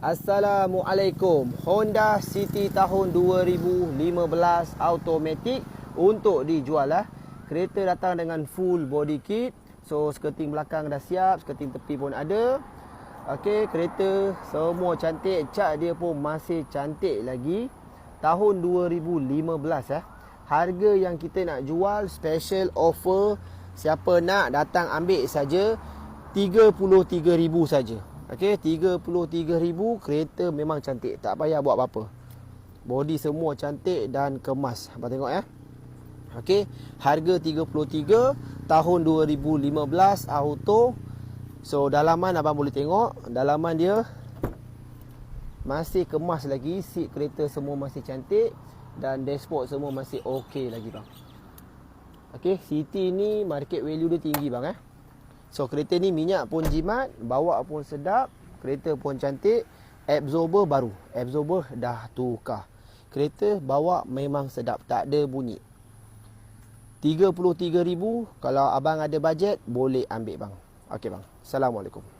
Assalamualaikum. Honda City tahun 2015 automatic untuk dijual lah. Kereta datang dengan full body kit. So skirting belakang dah siap, skirting tepi pun ada. Okey, kereta semua cantik, cat dia pun masih cantik lagi. Tahun 2015 Harga yang kita nak jual special offer, siapa nak datang ambil saja 33,000 saja. Okey, 33,000, kereta memang cantik, tak payah buat apa-apa. Body semua cantik dan kemas. Abang tengok ya. Okey, harga 33 tahun 2015 auto. So dalaman abang boleh tengok, dalaman dia masih kemas lagi, seat kereta semua masih cantik dan dashboard semua masih okey lagi bang. Okey, City ni market value dia tinggi bang . So kereta ni minyak pun jimat, bawa pun sedap, kereta pun cantik, absorber baru, absorber dah tukar. Kereta bawa memang sedap, tak ada bunyi. 33,000, kalau abang ada bajet boleh ambil bang. Okey bang. Assalamualaikum.